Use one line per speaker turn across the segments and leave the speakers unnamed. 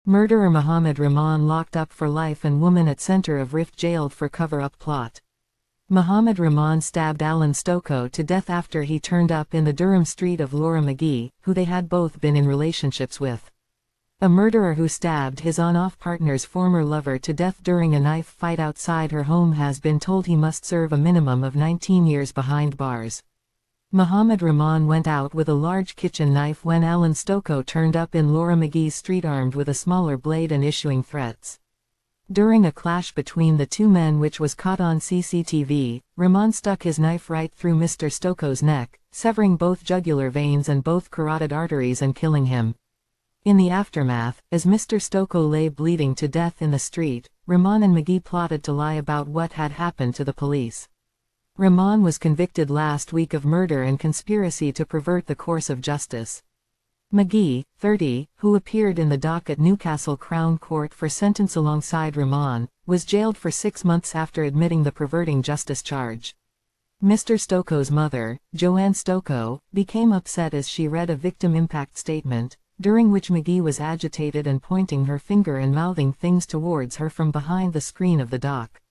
Murderer Mohammed Rahman locked up for life and woman at center of rift jailed for cover-up plot. Mohammed Rahman stabbed Alan Stokoe to death after he turned up in the Durham street of Laura McGee, who they had both been in relationships with. A murderer who stabbed his on-off partner's former lover to death during a knife fight outside her home has been told he must serve a minimum of 19 years behind bars. Mohammed Rahman went out with a large kitchen knife when Alan Stokoe turned up in Laura McGee's street armed with a smaller blade and issuing threats. During a clash between the two men which was caught on CCTV, Rahman stuck his knife right through Mr. Stokoe's neck, severing both jugular veins and both carotid arteries and killing him. In the aftermath, as Mr. Stokoe lay bleeding to death in the street, Rahman and McGee plotted to lie about what had happened to the police. Rahman was convicted last week of murder and conspiracy to pervert the course of justice. McGee, 30, who appeared in the dock at Newcastle Crown Court for sentence alongside Rahman, was jailed for 6 months after admitting the perverting justice charge. Mr. Stokoe's mother, Joanne Stokoe, became upset as she read a victim impact statement, during which McGee was agitated and pointing her finger and mouthing things towards her from behind the screen of the dock.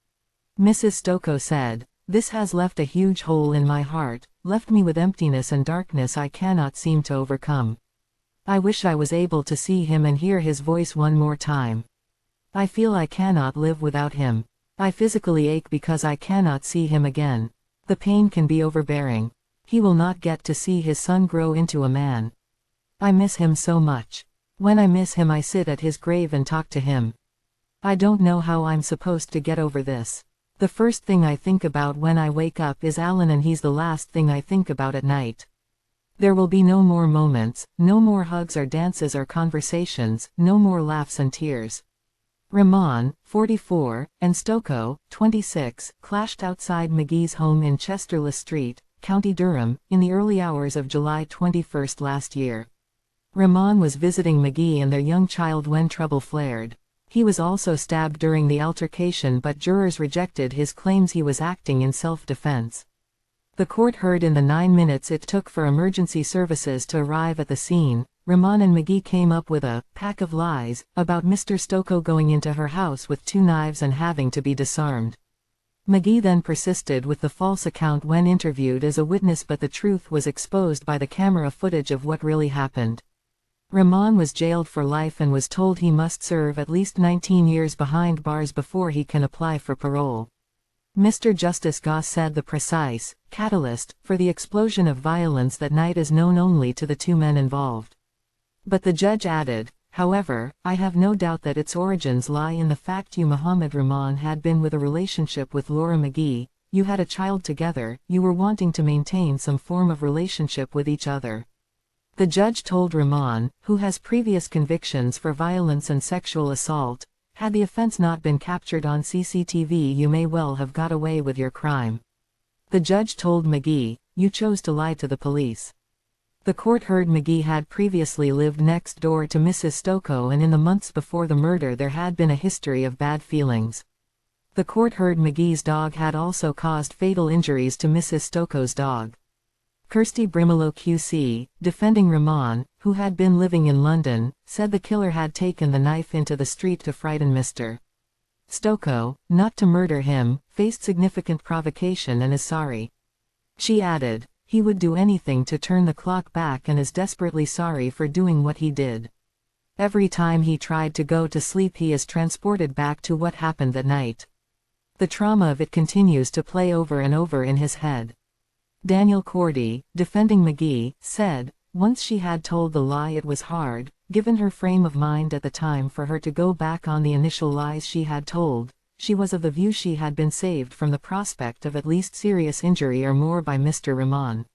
Mrs. Stokoe said, "This has left a huge hole in my heart, left me with emptiness and darkness I cannot seem to overcome. I wish I was able to see him and hear his voice one more time. I feel I cannot live without him. I physically ache because I cannot see him again. The pain can be overbearing. He will not get to see his son grow into a man. I miss him so much. When I miss him I sit at his grave and talk to him. I don't know how I'm supposed to get over this. The first thing I think about when I wake up is Alan and he's the last thing I think about at night. There will be no more moments, no more hugs or dances or conversations, no more laughs and tears." Rahman, 44, and Stokoe, 26, clashed outside McGee's home in Chesterless Street, County Durham, in the early hours of July 21 last year. Rahman was visiting McGee and their young child when trouble flared. He was also stabbed during the altercation, but jurors rejected his claims he was acting in self-defense. The court heard in the 9 minutes it took for emergency services to arrive at the scene, Rahman and McGee came up with a pack of lies about Mr. Stokoe going into her house with 2 knives and having to be disarmed. McGee then persisted with the false account when interviewed as a witness, but the truth was exposed by the camera footage of what really happened. Rahman was jailed for life and was told he must serve at least 19 years behind bars before he can apply for parole. Mr. Justice Goss said the precise catalyst for the explosion of violence that night is known only to the 2 men involved. But the judge added, "However, I have no doubt that its origins lie in the fact you Mohammed Rahman had been with a relationship with Laura McGee, you had a child together, you were wanting to maintain some form of relationship with each other." The judge told Rahman, who has previous convictions for violence and sexual assault, "Had the offense not been captured on CCTV you may well have got away with your crime." The judge told McGee, "You chose to lie to the police." The court heard McGee had previously lived next door to Mrs. Stokoe and in the months before the murder there had been a history of bad feelings. The court heard McGee's dog had also caused fatal injuries to Mrs. Stokoe's dog. Kirsty Brimelow QC, defending Rahman, who had been living in London, said the killer had taken the knife into the street to frighten Mr. Stokoe, not to murder him, faced significant provocation and is sorry. She added, "He would do anything to turn the clock back and is desperately sorry for doing what he did. Every time he tried to go to sleep he is transported back to what happened that night. The trauma of it continues to play over and over in his head." Daniel Cordy, defending McGee, said, "Once she had told the lie it was hard, given her frame of mind at the time, for her to go back on the initial lies she had told. She was of the view she had been saved from the prospect of at least serious injury or more by Mr. Rahman."